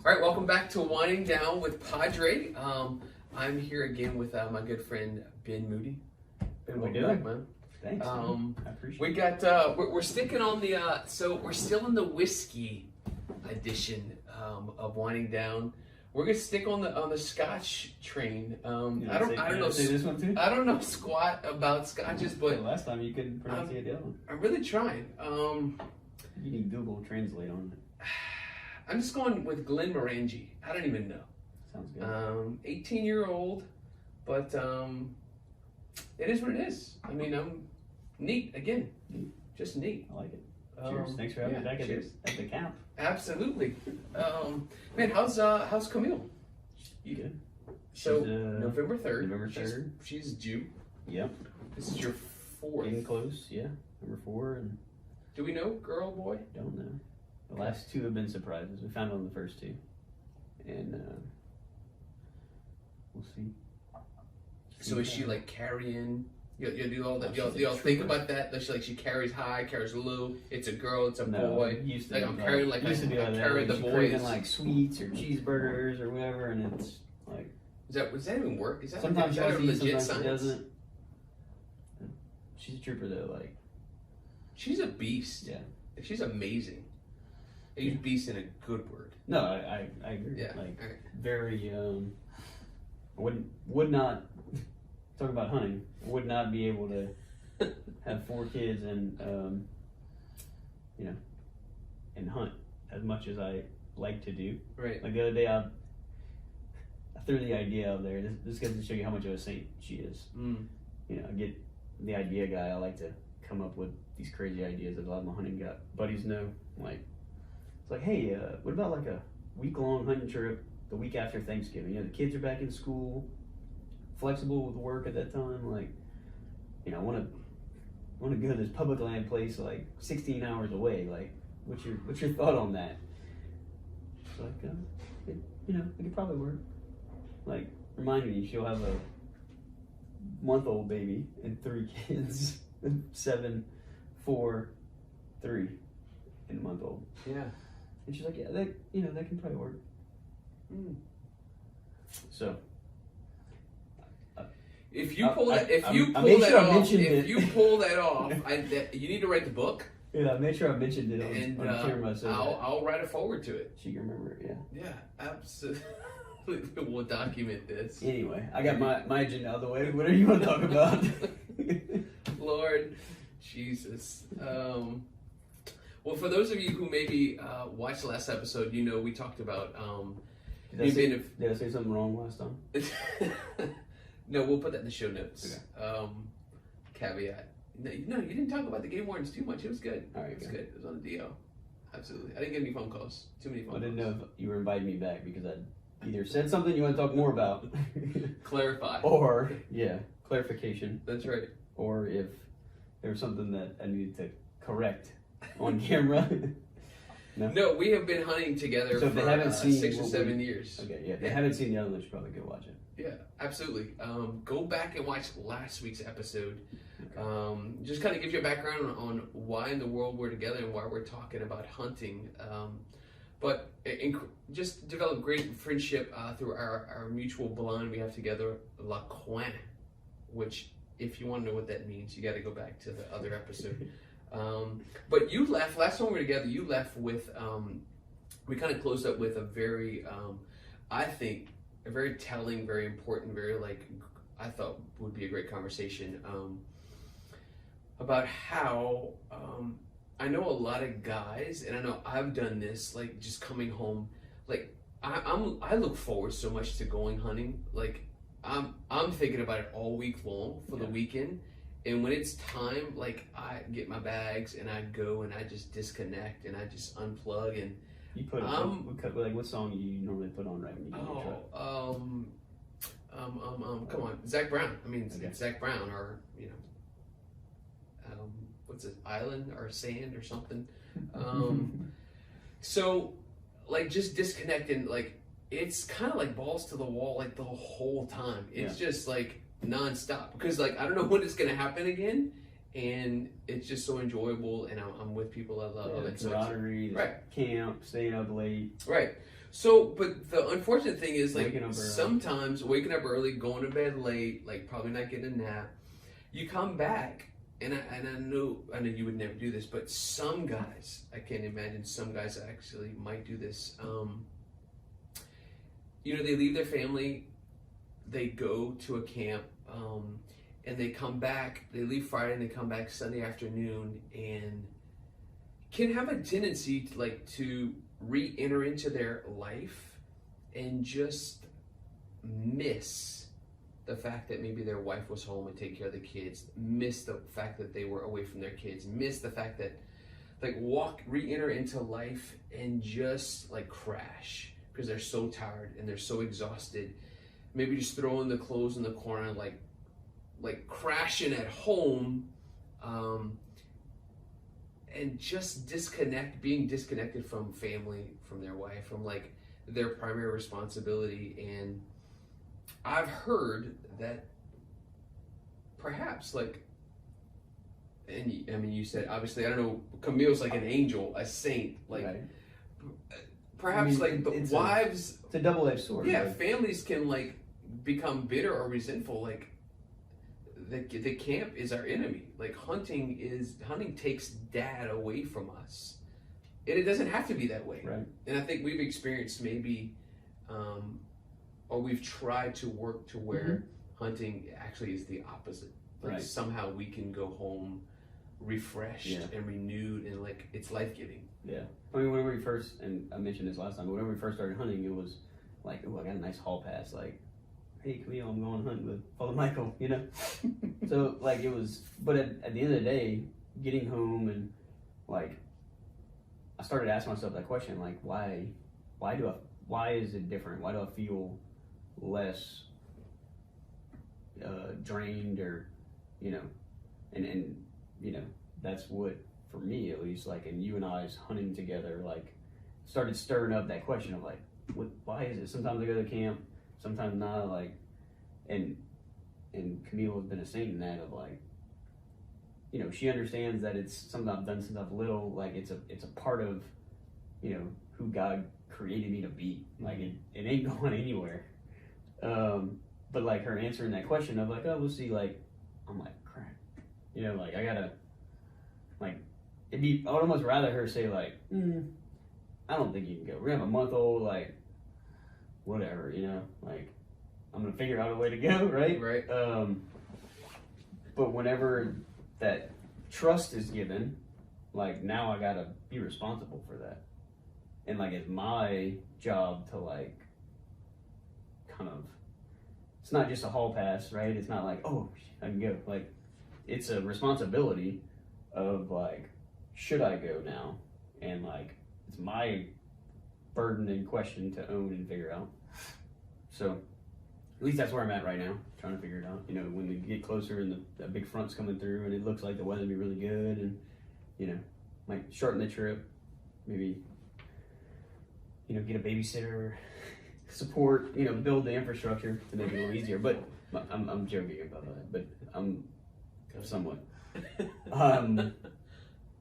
All right, welcome back to Winding Down with Padre. I'm here again with my good friend Ben Moody. Ben, welcome back, man. Thanks. I appreciate we it. got we're sticking on the so we're still in the whiskey edition of Winding Down. We're gonna stick on the Scotch train. I don't know. Say this one too? I don't know squat about Scotches, but last time you couldn't pronounce the other one. I'm really trying. You need Google Translate on it. I'm just going with Glenmorangie. I don't even know. Sounds good. 18-year-old, but it is what it is. I mean, I'm neat again. Neat. Just neat. I like it. Cheers. Thanks for having me back at the camp. Absolutely. Man, how's Camille? Good. So November 3rd. November 3rd. She's due. Yep. This is your fourth. Getting close. Yeah. Number 4 and. Do we know, girl, boy? Don't know. The last 2 have been surprises. We found out on the first 2, and we'll see. So is she like carrying? You do all that. Y'all think about that? That she carries high, carries low. It's a girl. It's a boy. Used to like I'm carrying like I carry the boys. Craving like sweets or cheeseburgers or whatever, and it's like. Does that even work? Is that sometimes is that a legit sometimes science? it doesn't. She's a trooper though. Like. She's a beast. Yeah. She's amazing. I use beast in a good word. No, I agree. Yeah. Like very would not talk about hunting. Would not be able to have 4 kids and and hunt as much as I like to do. Right. Like the other day I threw the idea out there. This goes to show you how much of a saint she is. Mm. You know, I get the idea guy. I like to come up with these crazy ideas that a lot of my hunting buddies know. Like, it's like, hey, what about like a week-long hunting trip the week after Thanksgiving? You know, the kids are back in school, flexible with work at that time. Like, you know, I want to go to this public land place like 16 hours away. Like, what's your thought on that? It's like, it could probably work. Like, remind me, she'll have a month-old baby and 3 kids. 7, 4, 3, and a month old. Yeah. And she's like, yeah, that can probably work. Mm. So. If you pull that off, you need to write the book. Yeah, I made sure I mentioned it on camera. So I'll write a forward to it. She can remember it. Yeah. Yeah, absolutely. We'll document this. Anyway, I got my agenda out of the way. Whatever you want to talk about. Lord Jesus. Well, for those of you who maybe watched the last episode, we talked about. Did I say something wrong last time? No, we'll put that in the show notes. Okay. Caveat. No, you didn't talk about the game wardens too much. It was good. All right, it was good. It was on the DO. Absolutely. I didn't get any phone calls. Too many phone calls. I didn't know if you were inviting me back because I either said something you want to talk more about. Clarify. Or, clarification. That's right. Or if there was something that I needed to correct on camera. No, we have been hunting together so for they haven't seen 6 or 7 years. Okay, yeah. If they haven't seen the other one, they should probably go watch it. Yeah, absolutely. Go back and watch last week's episode. Okay. Just kind of gives you a background on why in the world we're together and why we're talking about hunting. But just develop great friendship through our mutual bond we have together, La Coin, which, if you want to know what that means, you got to go back to the other episode. But you left, last time we were together, you left with, we kind of closed up with a very, I think, a very telling, very important, very I thought would be a great conversation about how, I know a lot of guys, and I know I've done this, like just coming home, like I look forward so much to going hunting. Like I'm thinking about it all week long for the weekend. And when it's time, like I get my bags and I go and I just disconnect and I just unplug and you put what song do you normally put on right when you get in your truck? Come on, Zach Brown. I mean, it's Zach Brown or what's it, Island or Sand or something. So like just disconnecting, like it's kind of like balls to the wall like the whole time. It's just like nonstop because like I don't know when it's gonna happen again, and it's just so enjoyable, and I'm with people I love. The camaraderie, camp, staying up late. Right. So, but the unfortunate thing is, like, Waking up early. sometimes waking up early, going to bed late, like probably not getting a nap. You come back, and I know you would never do this, but some guys, I can't imagine some guys actually might do this. You know, they leave their family, they go to a camp, and they come back. They leave Friday and they come back Sunday afternoon, and can have a tendency to re-enter into their life and just miss the fact that maybe their wife was home and take care of the kids, miss the fact that they were away from their kids, miss the fact that re-enter into life and just like crash because they're so tired and they're so exhausted. Maybe just throwing the clothes in the corner, like crashing at home, and just being disconnected from family, from their wife, from like their primary responsibility. And I've heard that perhaps and I mean, you said, obviously, I don't know, Camille's like an angel, a saint, like Right. perhaps I mean, the it's wives, It's a double-edged sword. yeah, Like, families can like become bitter or resentful, like the camp is our enemy. Like hunting takes dad away from us, and it doesn't have to be that way. Right. And I think we've experienced maybe, or we've tried to work to where hunting actually is the opposite. Like Right. somehow we can go home refreshed and renewed, and like it's life-giving. Yeah. I mean, whenever we first, and I mentioned this last time, but whenever we first started hunting, it was like, oh, I got a nice hall pass. Like, hey, Camille, I'm going hunting with Father Michael, you know? So, like, it was, but at the end of the day, getting home and, like, I started asking myself that question, like, why is it different? Why do I feel less drained, or, you know, and you know, that's what, for me at least, like, and you and I's hunting together, like, started stirring up that question of like, why is it sometimes I go to camp, sometimes not, like, and Camille has been a saint in that of like, you know, she understands that it's something I've done since I've little, like it's a part of, you know, who God created me to be. Like it ain't going anywhere. But like her answering that question of like, oh, we'll see, like, I'm like, crap. You know, like I gotta, like, I would almost rather her say like, I don't think you can go. We're gonna have a month old, like, whatever, you know, like, I'm gonna figure out a way to go, right? Right. But whenever that trust is given, like, now I gotta be responsible for that. And like, it's my job to like, kind of, it's not just a hall pass, right? It's not like, oh, I can go. Like, it's a responsibility of like, should I go now? And like, it's my burden and question to own and figure out. So at least that's where I'm at right now, trying to figure it out. You know, when we get closer and the big front's coming through and it looks like the weather will be really good, and, you know, might shorten the trip, maybe, you know, get a babysitter, support, you know, build the infrastructure to make it a little easier. But I'm joking about that, but I'm somewhat.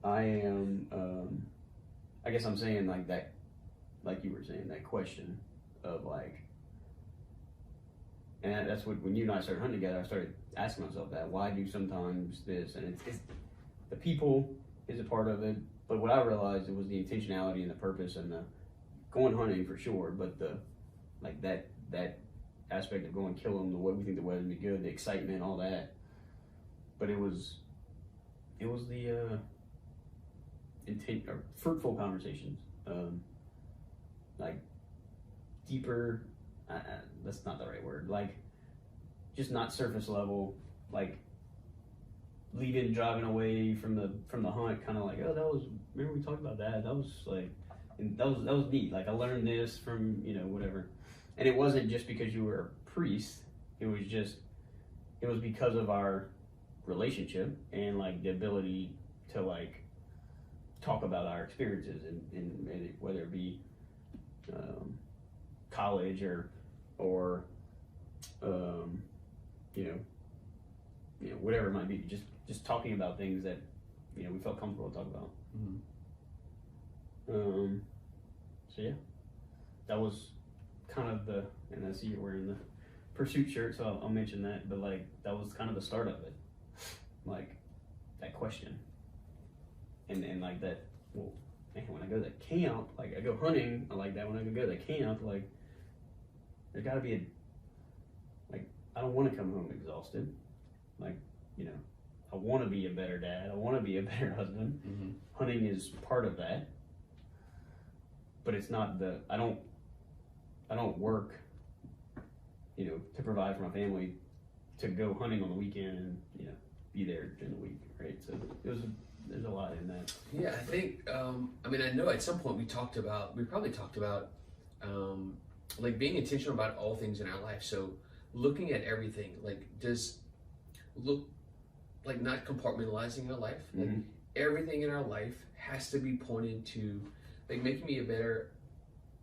I am, I guess I'm saying like that, like you were saying, that question of like, and that's what, when you and I started hunting together, I started asking myself that, why do sometimes this? And it's the people is a part of it, but what I realized, it was the intentionality and the purpose and the going hunting for sure, but the, like that aspect of going kill them, the way we think the weather would be good, the excitement, all that. But it was the intent or fruitful conversations, like deeper. That's not the right word. Like, just not surface level. Like, leaving, driving away from the hunt, kind of like, oh, that was. Remember we talked about that? That was like, and that was neat. Like, I learned this from, you know, whatever. And it wasn't just because you were a priest. It was because of our relationship and like the ability to like talk about our experiences and whether it be college or you know whatever it might be, just talking about things that, you know, we felt comfortable to talk about. So yeah, that was kind of and I see you're wearing the Pursuit shirt, so I'll mention that, but like, that was kind of the start of it. Like, that question. And like that, well, man, when I go to camp, like I go hunting, I like that. When I go to camp, like, there's gotta be I don't want to come home exhausted. Like, I want to be a better dad. I want to be a better husband. Mm-hmm. Hunting is part of that, but it's not I don't work, to provide for my family, to go hunting on the weekend and, be there during the week, right? So there's a lot in that. Yeah, I think, I know at some point we probably talked about, like being intentional about all things in our life. So looking at everything, like not compartmentalizing our life. Like Mm-hmm. everything in our life has to be pointed to, like, making me a better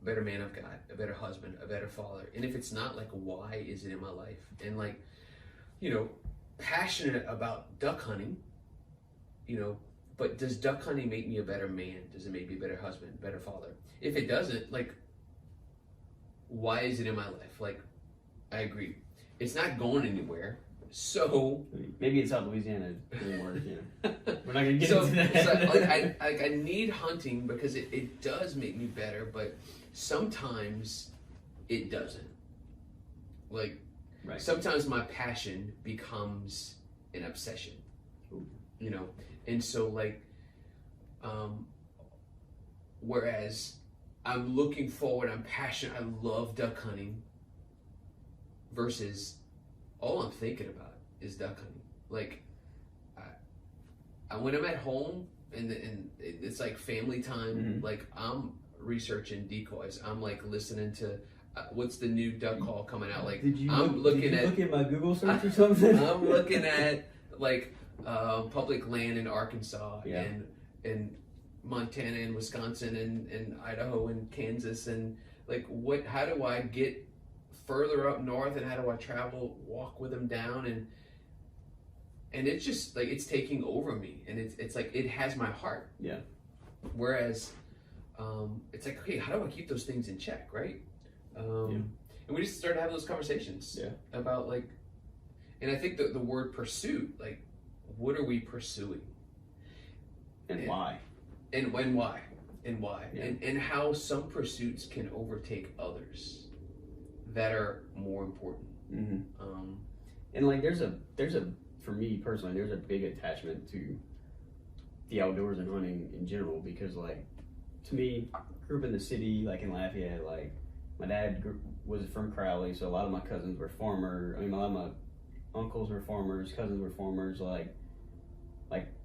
man of God, a better husband, a better father. And if it's not, like, why is it in my life? And like, passionate about duck hunting, but does duck hunting make me a better man? Does it make me a better husband, better father? If it doesn't, like, why is it in my life? Like, I agree. It's not going anywhere. So maybe in South Louisiana it doesn't work, We're not gonna get so, into that. So I need hunting because it does make me better, but sometimes it doesn't. Like, right. Sometimes my passion becomes an obsession. Ooh. And so like, whereas I'm looking forward, I'm passionate, I love duck hunting, versus all I'm thinking about is duck hunting. Like, when I'm at home and it's like family time, Mm-hmm. like I'm researching decoys. I'm like listening to what's the new duck call coming out. Like, Did you look at my Google search or something? I'm looking at like public land in Arkansas, Yeah. and Montana and Wisconsin and Idaho and Kansas, and like, how do I get further up north, and how do I walk with them down, and it's just like, it's taking over me, and it's like, it has my heart. Yeah. Whereas it's like, okay, how do I keep those things in check, right? And we just started having those conversations about, like, and I think the word pursuit, like, what are we pursuing? And why? And when, why? And why? Yeah. And how some pursuits can overtake others that are more important. Mm-hmm. And like, there's a for me personally, there's a big attachment to the outdoors and hunting in general, because like, to me, I grew up in the city, like in Lafayette. Like, my dad was from Crowley, so a lot of my cousins were farmers. A lot of my uncles were farmers, cousins were farmers. Like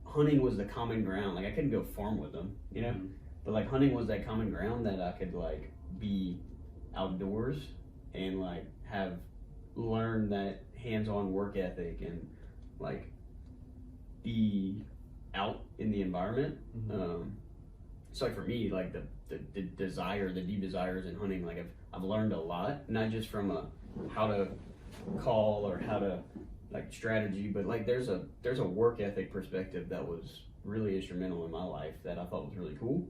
hunting was the common ground. Like, I couldn't go farm with them, Mm-hmm. but like, hunting was that common ground that I could like be outdoors and like have learned that hands-on work ethic and like be out in the environment. Mm-hmm. So like, for me, like the desire, the deep desires in hunting, like I've learned a lot, not just from how to call or how to like strategy, but like there's a work ethic perspective that was really instrumental in my life that I thought was really cool.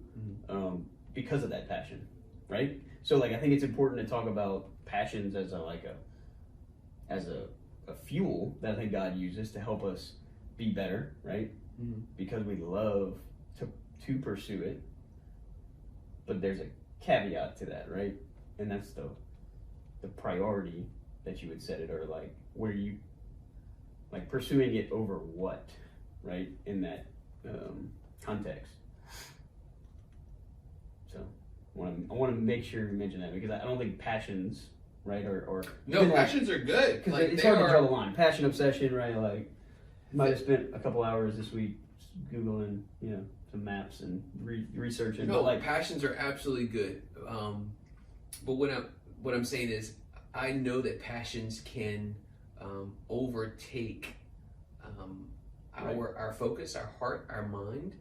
Mm-hmm. Because of that passion, right? So like, I think it's important to talk about passions as a fuel that I think God uses to help us be better, right? Mm-hmm. Because we love to pursue it, but there's a caveat to that, right? And that's the priority that you would set it, or like, where you like pursuing it over what, right? In that context. So I want to make sure you mention that, because I don't think passions, right, or No, passions are good. because Like, it's they hard to are. draw the line. Passion, obsession, right? Like, might have spent a couple hours this week Googling, some maps and researching. No, but like, passions are absolutely good. But what I'm saying is, I know that passions can overtake our focus, our heart, our mind,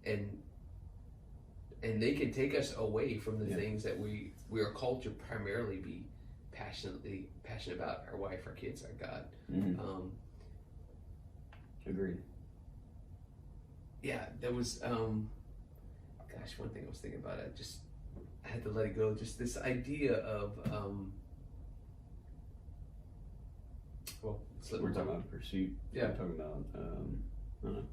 and they can take us away from the things that we are called to primarily be passionate about: our wife, our kids, our God. mm-hmm. Agreed. Yeah, there was, one thing I was thinking about, I had to let it go. Just this idea of well, we're talking about pursuit. Yeah. We're talking about I don't know.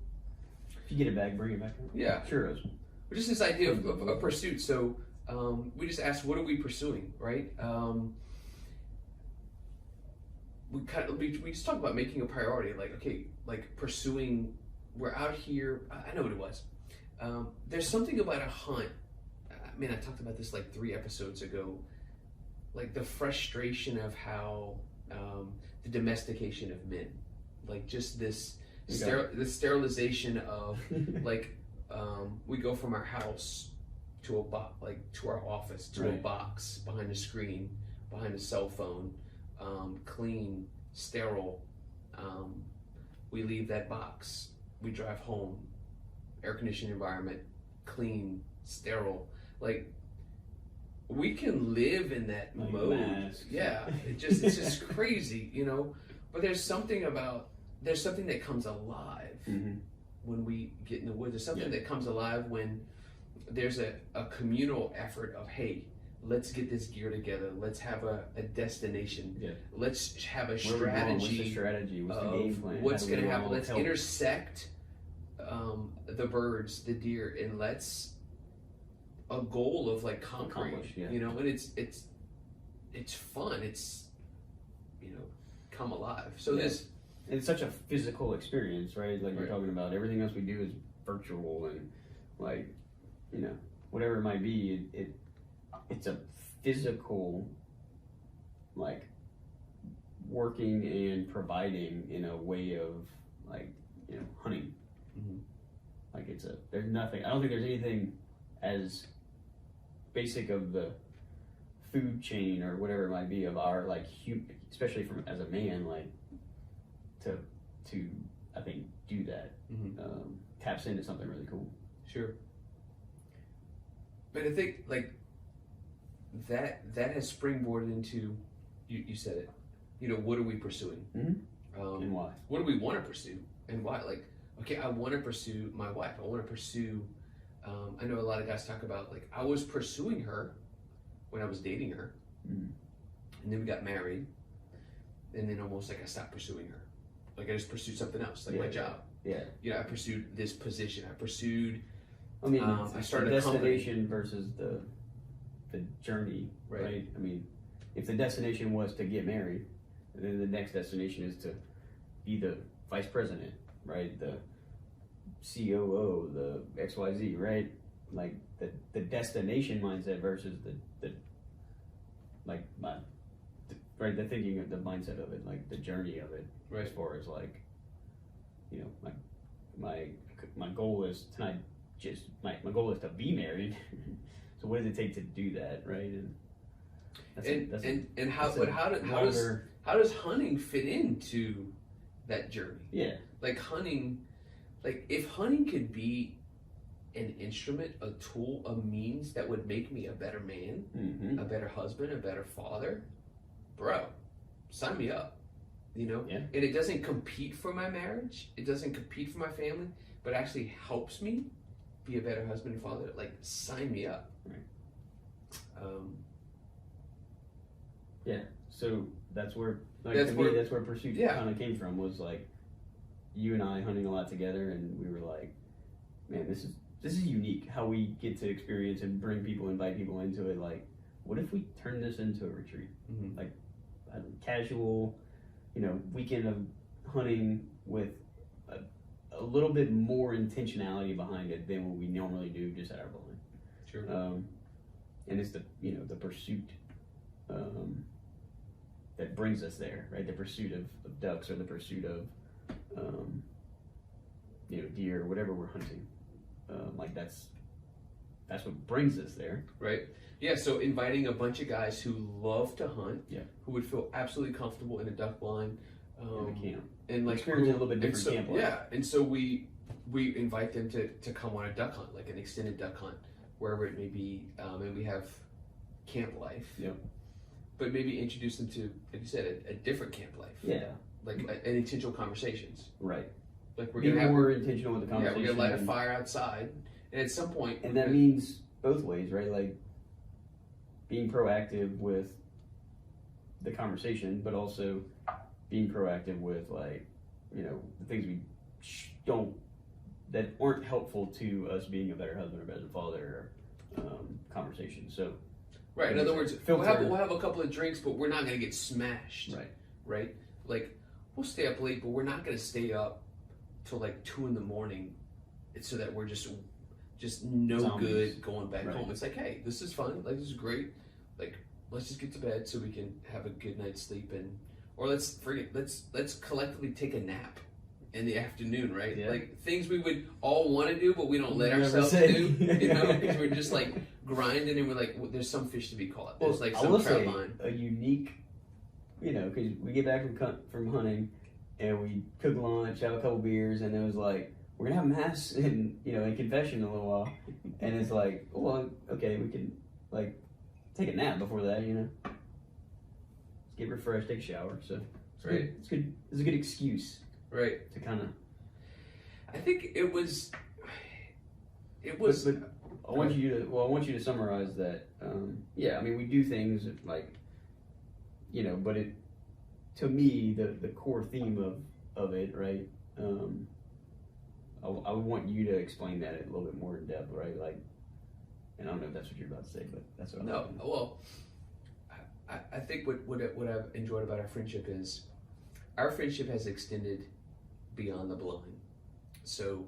If you get it back, bring it back. Yeah. Churros. But just this idea of pursuit. So we just asked, what are we pursuing, right? We just talk about making a priority. Like, okay, like pursuing. We're out here. I know what it was. There's something about a hunt. I mean, I talked about this like 3 episodes ago. Like the frustration of how the domestication of men, like just this the sterilization of like we go from our house to a box, like to our office, to a box behind a screen, behind a cell phone, clean, sterile. We leave that box. We drive home, air conditioned environment, clean, sterile. Like we can live in that like mode. Masks. Yeah, it's just crazy, you know. But there's something that comes alive when we get in the woods. There's something that comes alive when there's a communal effort of, hey, let's get this gear together. Let's have a destination. Yeah. Let's have a What's the strategy? What's the game plan? What's going to happen? Let's intersect the birds, the deer, and let's a goal of like conquering. You know, and it's fun. It's, you know, come alive. So this. It's such a physical experience, right? Like we're talking about, everything else we do is virtual and like, you know, whatever it might be, it's a physical, like, working and providing in a way of, like, you know, hunting. Like there's nothing, I don't think there's anything as basic of the food chain or whatever it might be of our, like, especially from as a man, like, to I think do that taps into something really cool. Sure. But I think like that has springboarded into you said it. You know, what are we pursuing? And why? What do we want to pursue and why? Like, okay, I want to pursue my wife. I want to pursue. I know a lot of guys talk about like I was pursuing her when I was dating her, and then we got married, and then almost like I stopped pursuing her. Like I just pursued something else, like my job. Yeah. You know, I pursued this position. I pursued. I mean, I started the a company. destination versus the journey, right? I mean, if the destination was to get married, then the next destination is to be the vice president, right? The COO, the XYZ, right? Like the destination mindset versus the like right, the thinking of the mindset of it, like the journey of it, as far as like, you know, like my goal is to not just my goal is to be married. So what does it take to do that, right? And how does hunting fit into that journey? Yeah, like hunting, like if hunting could be an instrument, a tool, a means that would make me a better man, a better husband, a better father. Bro, sign me up, you know? Yeah. And it doesn't compete for my marriage. It doesn't compete for my family, but actually helps me be a better husband and father. Like, sign me up. Right. Yeah. So that's where, like, that's where pursuit kind of came from. Was like you and I hunting a lot together, and we were like, man, this is unique. How we get to experience and bring people, invite people into it. Like, what if we turn this into a retreat? Like a casual, you know, weekend of hunting with a little bit more intentionality behind it than what we normally do just at our blind. Sure. And it's the pursuit that brings us there, right? The pursuit of ducks, or the pursuit of deer, or whatever we're hunting. Like that's what brings us there. Right. Yeah, so inviting a bunch of guys who love to hunt, who would feel absolutely comfortable in a duck blind, in the camp, and like experience a little bit different camp life. Yeah, and so we invite them to come on a duck hunt, like an extended duck hunt, wherever it may be, and we have camp life. Yep. But maybe introduce them to, like you said, a different camp life. Yeah. Like an intentional conversations. Right. Like we're Be gonna more intentional with the conversation. Yeah, we're gonna light a fire outside, and at some point. And that means both ways, right? Like, being proactive with the conversation, but also being proactive with, like, you know, the things we don't, that aren't helpful to us being a better husband or better father, conversation. So, right. In other words, filter. we'll have a couple of drinks, but we're not going to get smashed. Right. Right. Like, we'll stay up late, but we're not going to stay up till like 2 a.m. so that we're just no Zombies. good going back Right. home. It's like, hey, this is fun. Like, this is great. Like, let's just get to bed so we can have a good night's sleep, or let's collectively take a nap in the afternoon, right? Yeah. Like, things we would all want to do, but we don't let Never ourselves say. do, you know, because we're just like grinding and we're like, well, there's some fish to be caught. There's like I some will trout say line. a unique, you know, because we get back from hunting and we cook lunch, have a couple beers, and it was like, we're gonna have mass and, you know, in confession in a little while, and it's like, well, okay, we can like take a nap before that, you know, let's get refreshed, take a shower. So it's Right. good. It's good. It's a good excuse, Right. to kind of. I think it was. But I want you to summarize that. Yeah, I mean, we do things like, you know, but it, to me, the core theme of it, right? I would want you to explain that a little bit more in depth, right? Like, and I don't know if that's what you're about to say, but that's what I'm No, thinking. well, I think what I've enjoyed about our friendship is our friendship has extended beyond the blind. So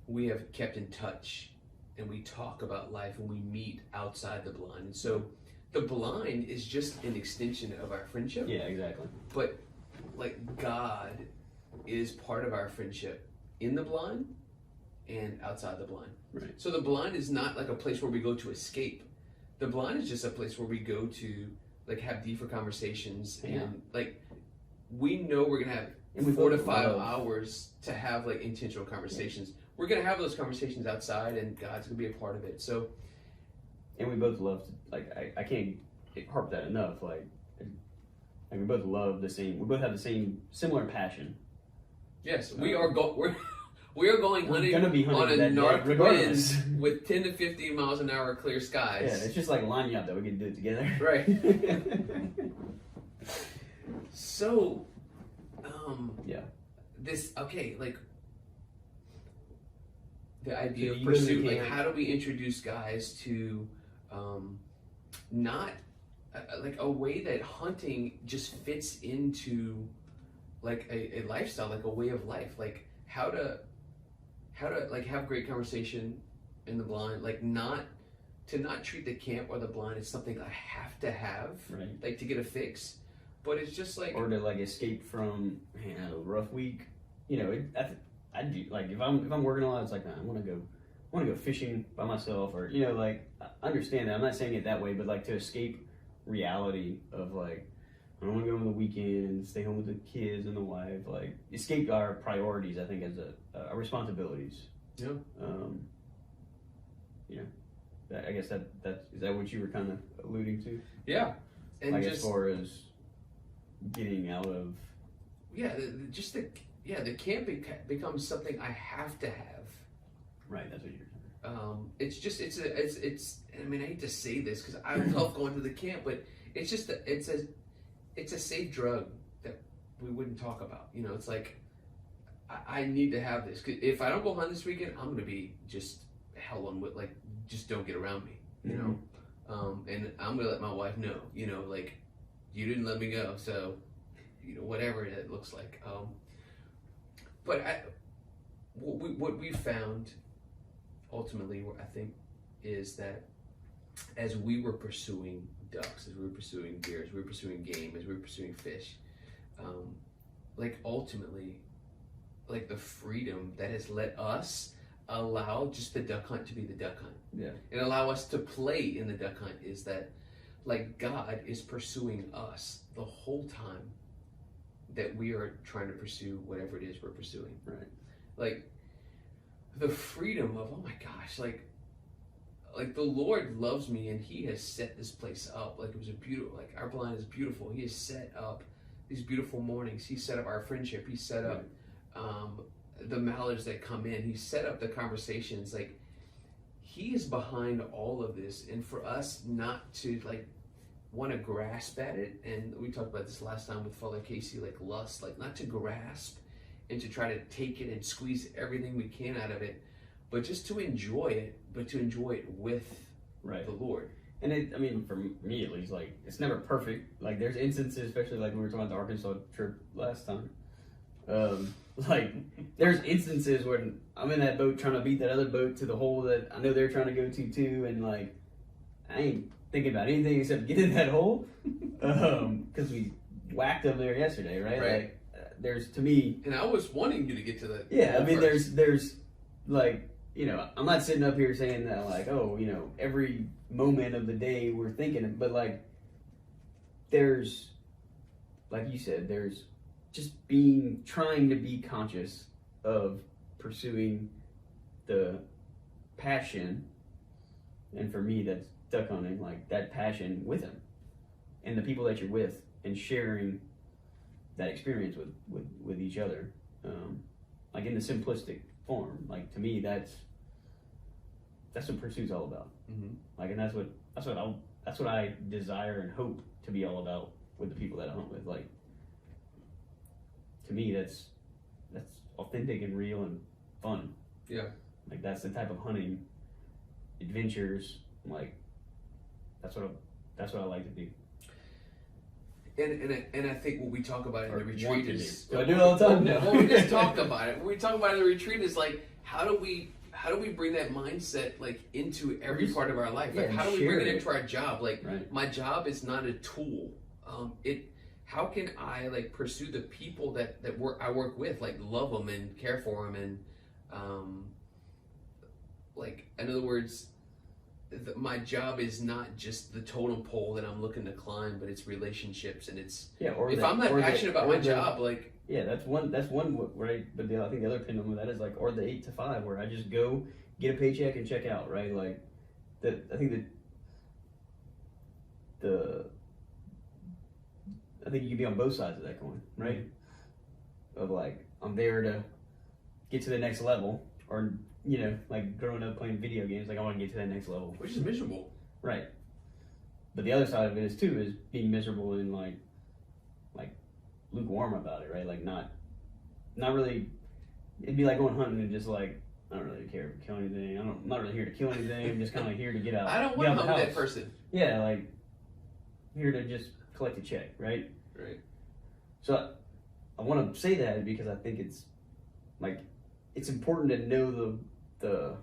we have kept in touch and we talk about life and we meet outside the blind. And so the blind is just an extension of our friendship. Yeah, exactly. But like God is part of our friendship in the blind and outside the blind. Right. So the blind is not like a place where we go to escape. The blind is just a place where we go to like have deeper conversations and like we know we're gonna have And we 4 to both 5 love- hours to have like intentional conversations. We're gonna have those conversations outside and God's gonna be a part of it. So And we both love to, like, I can't harp that enough. Like we both love the same. We both have the same similar passion. yes, we are we are going We're hunting gonna be hunting on a that day, north wind regardless. with 10 to 15 miles an hour clear skies. Yeah, it's just like lining up that we can do it together. Right. So, Yeah. this, okay, like, the idea So of you go to the pursuit, like, camp. how do we introduce guys to, not, like, a way that hunting just fits into, like, a lifestyle, like, a way of life, like, how to, like, have great conversation in the blind, like, to not treat the camp or the blind as something I have to have, Right. like, to get a fix, but it's just like, Or to like escape from, man, a rough week. You know, I do, like, if I'm working a lot, it's like, man, I want to go fishing by myself, or, you know, like, I understand that. I'm not saying it that way, but like to escape reality of like, I don't want to go on the weekend and stay home with the kids and the wife. Like, escape our priorities, I think, as our responsibilities. Yeah. You know, I guess that is that what you were kind of alluding to? Yeah, and Like, just as far as getting out of. yeah, the camp becomes something I have to have. Right, that's what you're saying. It's I mean, I hate to say this because I love going to the camp, but it's just it's a safe drug that we wouldn't talk about. You know, it's like I need to have this. 'Cause if I don't go hunt this weekend, I'm gonna be just hell on with, like, just don't get around me. You know, and I'm gonna let my wife know. You know, like, you didn't let me go, so, you know, whatever it looks like. But what we found ultimately, I think, is that as we were pursuing ducks, as we were pursuing deer, as we were pursuing game, as we were pursuing fish, like, ultimately, like, the freedom that has let us allow just the duck hunt to be the duck hunt, Yeah. and allow us to play in the duck hunt, is that, like, God is pursuing us the whole time that we are trying to pursue whatever it is we're pursuing. Right. Like, the freedom of, oh my gosh, like the Lord loves me and He has set this place up. Like, it was a beautiful, like, our blind is beautiful. He has set up these beautiful mornings. He set up our friendship. He set up the mallards that come in. He set up the conversations. Like, He is behind all of this, and for us not to, like, want to grasp at it, and we talked about this last time with Father Casey, like lust, like not to grasp and to try to take it and squeeze everything we can out of it, but just to enjoy it, but to enjoy it with the Lord. And I mean, for me at least, like, it's never perfect. Like, there's instances, especially like when we were talking about the Arkansas trip last time. Like, there's instances when I'm in that boat trying to beat that other boat to the hole that I know they're trying to go to too, and like, I ain't thinking about anything except get in that hole, because we whacked them there yesterday, right? Like, there's, to me, and I was wanting you to get to that. Yeah, I mean, there's like, you know, I'm not sitting up here saying that like, oh, you know, every moment of the day we're thinking, but like, there's, like you said, there's just trying to be conscious of pursuing the passion, and for me, that's duck hunting, like that passion with him, and the people that you're with, and sharing that experience with each other, like in the simplistic form. Like, to me, that's what pursuit's all about. Mm-hmm. Like, and that's what I desire and hope to be all about with the people that I hunt with. Like, to me, that's authentic and real and fun. Yeah. Like, that's the type of hunting adventures. Like, that's what I like to do. And I think what we talk about in the retreat is, do I do it all the time? No. Well, we just talked about it. What we talk about in the retreat is like, how do we bring that mindset like into every part of our life? Like, how do we bring it into our job? Like, my job is not a tool. How can I like pursue the people that I work with, like love them and care for them, and like, in other words, my job is not just the totem pole that I'm looking to climb, but it's relationships, and it's if I'm not passionate about my job, like that's one right. But I think the other pendulum of that is like, or the 8 to 5, where I just go get a paycheck and check out, right? Like, I think you can be on both sides of that coin, right? Mm-hmm. Of like, I'm there to get to the next level, or, you know, like growing up playing video games, like I want to get to that next level, which is miserable, right? But the other side of it is being miserable and like lukewarm about it, right? Like not really. It'd be like going hunting and just like, I don't really care to kill anything. I'm not really here to kill anything. I'm just kind of here to get out. I don't want to hunt that person. Yeah, like here to just collect a check, right? Right. So I want to say that because I think it's like, it's important to know the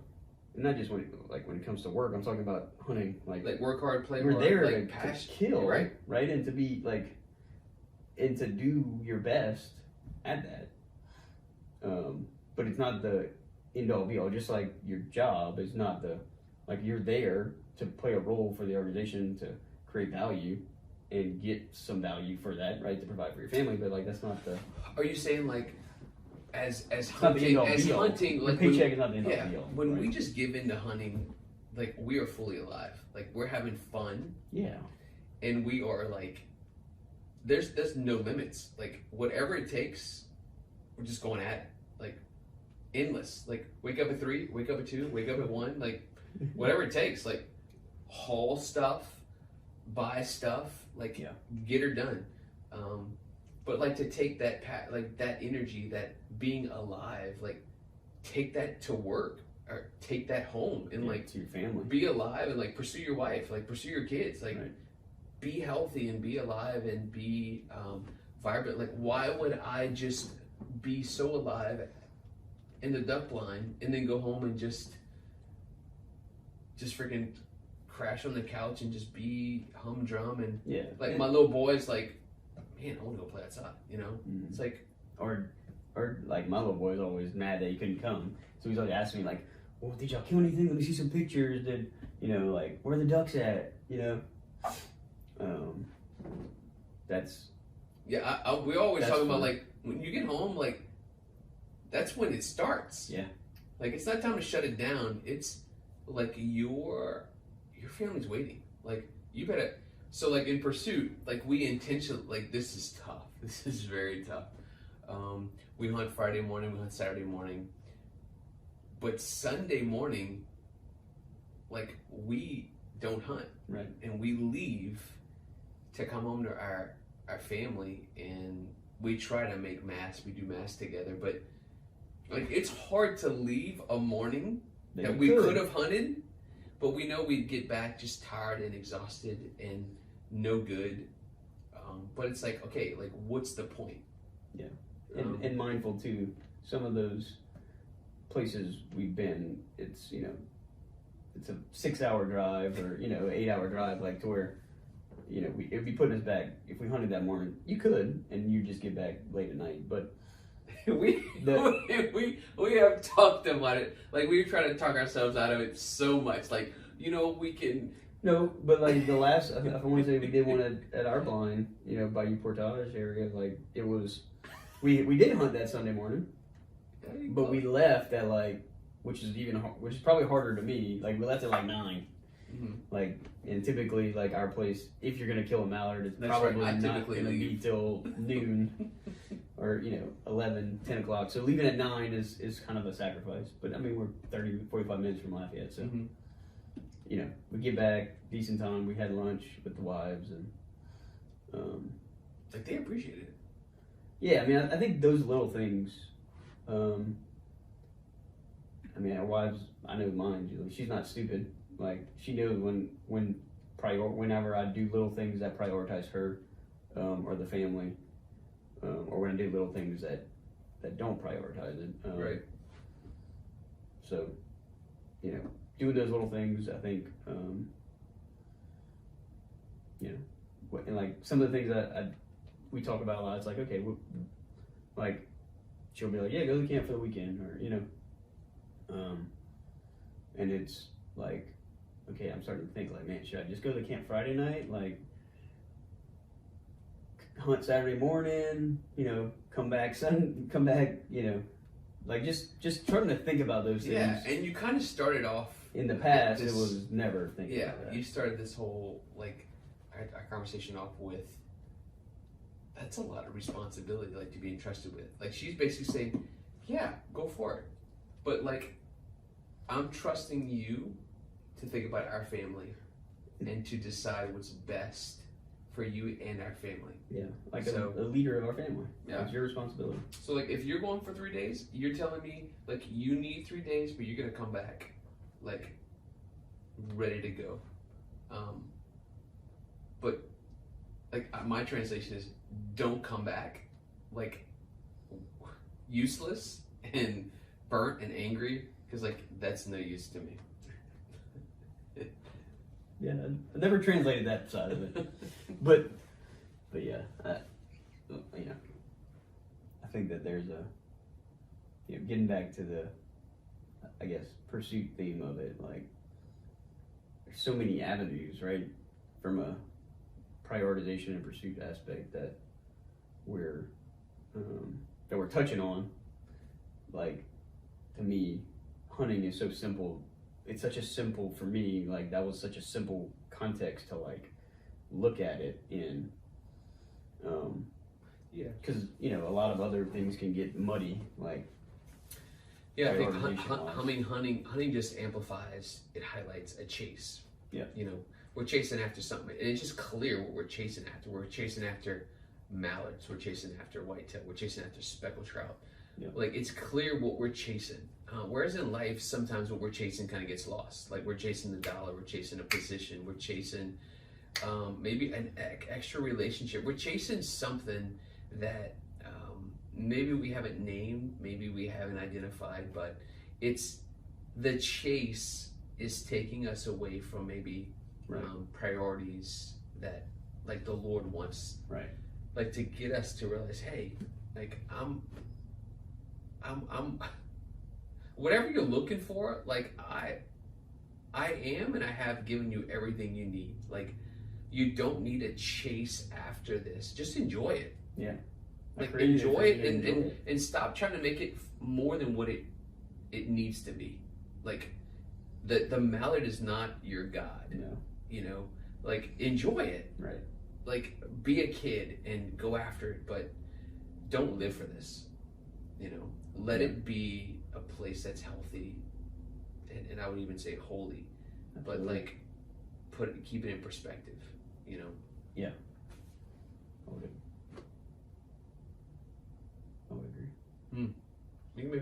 not just when it comes to work. I'm talking about hunting, like work hard, play hard. We're there like to kill, right, and to be like, and to do your best at that. But it's not the end all be all. Just like your job is not the, like, you're there to play a role for the organization, to create value and get some value for that, right? To provide for your family, but like, that's not the. Are you saying like, as hunting, like the paycheck is not the end all be all. When we just give into hunting, like, we are fully alive. Like, we're having fun. Yeah. And we are like, there's no limits. Like, whatever it takes, we're just going at it. Like, endless. Like, wake up at 3, wake up at 2, wake up at 1. Like, whatever it takes. Like, haul stuff, buy stuff. Like, get her done. But like, to take that that energy, that being alive, like, take that to work, or take that home, and like, to your family. Be alive and like pursue your wife, like pursue your kids, like be healthy and be alive and be vibrant. Like, why would I just be so alive in the duck blind and then go home and just freaking crash on the couch and just be humdrum and like, my little boy's like, man, I want to go play outside, you know? Mm-hmm. It's like, or like, my little boy's always mad that he couldn't come, so he's always asking me like, well, did y'all kill anything? Let me see some pictures. Did, you know, like, where are the ducks at, you know? That's we always talk about like, when you get home, like, that's when it starts. Yeah. Like, it's not time to shut it down. It's like, your family's waiting. Like, you better. So like, in pursuit, like, we intentionally, like, this is tough. This is very tough. We hunt Friday morning, we hunt Saturday morning, but Sunday morning, like, we don't hunt, right? And we leave to come home to our family, and we try to make mass. We do mass together, but like it's hard to leave a morning that we could have hunted, but we know we'd get back just tired and exhausted and no good. But it's like, okay, like what's the point? Yeah, and mindful too. Some of those places we've been, it's it's a 6-hour drive or 8-hour drive, like to where if you put us back, if we hunted that morning, you could, and you just get back late at night, but. we have talked about it. Like we try to talk ourselves out of it so much. Like we can. No, but like the last, I want to say we did one at our blind, by U Portage area. Like it was, we did hunt that Sunday morning, but we left at like, which is probably harder to me. Like we left at like 9. Mm-hmm. Like, and typically like our place, if you're gonna kill a mallard, it's probably not gonna be till noon. Or 11, 10 o'clock. So leaving at 9 is kind of a sacrifice. But I mean, we're 30, 45 minutes from Lafayette, so we get back decent time. We had lunch with the wives, and like they appreciated it. Yeah, I mean, I think those little things. I mean, our wives. I know mine. She's not stupid. Like she knows whenever I do little things that prioritize her or the family. Or when I do little things that don't prioritize it. Right. So, doing those little things, I think, and like some of the things that we talk about a lot, it's like, okay, like she'll be like, yeah, go to the camp for the weekend, or, and it's like, okay, I'm starting to think like, man, should I just go to the camp Friday night? Like, hunt Saturday morning, come back, like just trying to think about those things. Yeah, and you kind of started off in the past. It was never thinking. Yeah, about that. You started this whole our conversation off with. That's a lot of responsibility, like to be entrusted with. Like she's basically saying, yeah, go for it, but like I'm trusting you to think about our family and to decide what's best for you and our family. Yeah, like a leader of our family. Yeah, it's your responsibility. So like if you're going for 3 days, you're telling me like you need 3 days, but you're gonna come back like ready to go. But like my translation is don't come back like useless and burnt and angry, because like that's no use to me. Yeah, I never translated that side of it, but yeah, I think that there's getting back to the, I guess, pursuit theme of it. Like, there's so many avenues, right, from a prioritization and pursuit aspect that we're touching on. Like, to me, hunting is so simple. It's such a simple, for me, like that was such a simple context to like look at it in. Yeah. Because a lot of other things can get muddy, like. Yeah, I think hunting just amplifies. It highlights a chase. Yeah. We're chasing after something, and it's just clear what we're chasing after. We're chasing after mallards. We're chasing after whitetail. We're chasing after speckled trout. Yeah. Like it's clear what we're chasing. Whereas in life, sometimes what we're chasing kind of gets lost. Like we're chasing the dollar, we're chasing a position, we're chasing maybe an extra relationship. We're chasing something that maybe we haven't named, maybe we haven't identified, but it's the chase is taking us away from maybe priorities that like the Lord wants. Right. Like to get us to realize, hey, like I'm whatever you're looking for, like I am, and I have given you everything you need. Like you don't need to chase after this. Just enjoy it. Yeah. Like enjoy it and stop trying to make it more than what it needs to be. Like the mallard is not your God. No. Like enjoy it. Right. Like be a kid and go after it, but don't live for this. Let it be a place that's healthy, and I would even say holy. Absolutely. But like keep it in perspective. Yeah.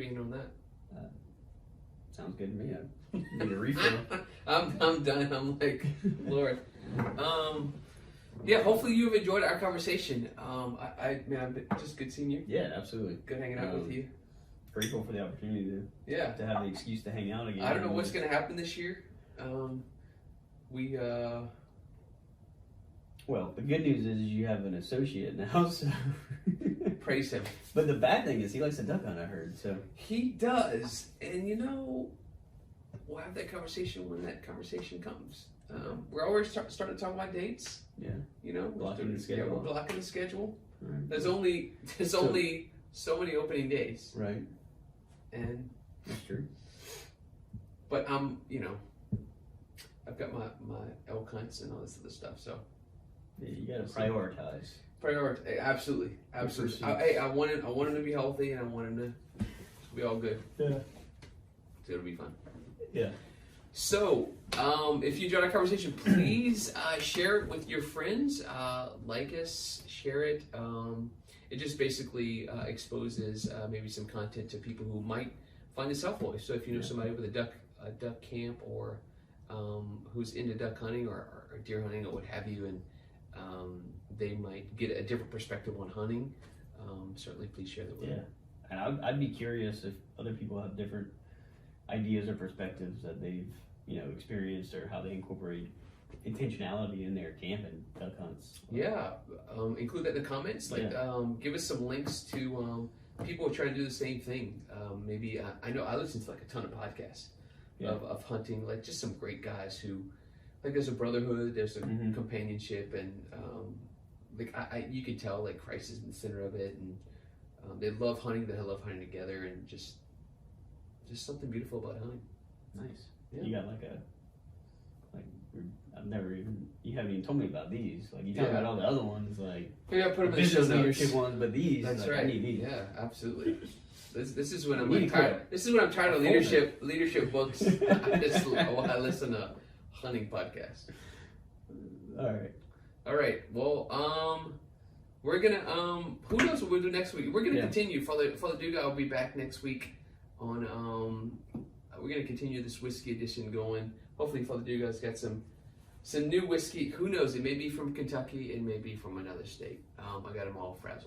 maybe in on that. Sounds good to me. I need a refill. I'm done. I'm like, Lord. Yeah, hopefully you've enjoyed our conversation. Man, just good seeing you. Yeah, absolutely. Good hanging out with you. Grateful for the opportunity to have the excuse to hang out again. I don't know what's going to happen this year. Well, the good news is you have an associate now, so praise him. But the bad thing is he likes to duck hunt, I heard. So he does, and we'll have that conversation when that conversation comes. We're always starting to talk about dates. Yeah. Blocking the schedule. Yeah, we're blocking the schedule. Right. There's only so many opening days. Right. And that's true. But I've got my elk hunts and all this other stuff. So yeah, you got to prioritize. Absolutely. I want him to be healthy, and I want him to be all good. Yeah. So it'll be fun. Yeah. So, if you enjoyed our conversation, please share it with your friends. Like us, share it. It just basically exposes maybe some content to people who might find this helpful. So, if you know somebody with a duck camp, or who's into duck hunting or deer hunting or what have you, and they might get a different perspective on hunting, certainly please share that with them. Yeah, and I'd be curious if other people have different ideas or perspectives that they've experienced, or how they incorporate intentionality in their camping duck hunts. Yeah, include that in the comments. Give us some links to people who are trying to do the same thing. Maybe I know I listen to like a ton of podcasts of hunting, like just some great guys who, like, there's a brotherhood, there's a companionship, and you can tell like Christ is in the center of it, and they love hunting. They love hunting together, and just something beautiful about hunting. Nice. Yeah. You got you haven't even told me about these. Like, you talk about all the other ones, like maybe I'll put them in the business show notes. leadership ones, but these, that's like, right. I need these. Yeah, absolutely. This is when I'm tired. This is when I'm tired of leadership books. I listen to hunting podcasts. All right. Well, we're gonna who knows what we'll do next week. We're gonna continue. Father Duga will be back next week on we're gonna continue this whiskey edition going. Hopefully Father Duga's got some new whiskey. Who knows? It may be from Kentucky, it may be from another state. I got them all frazzled.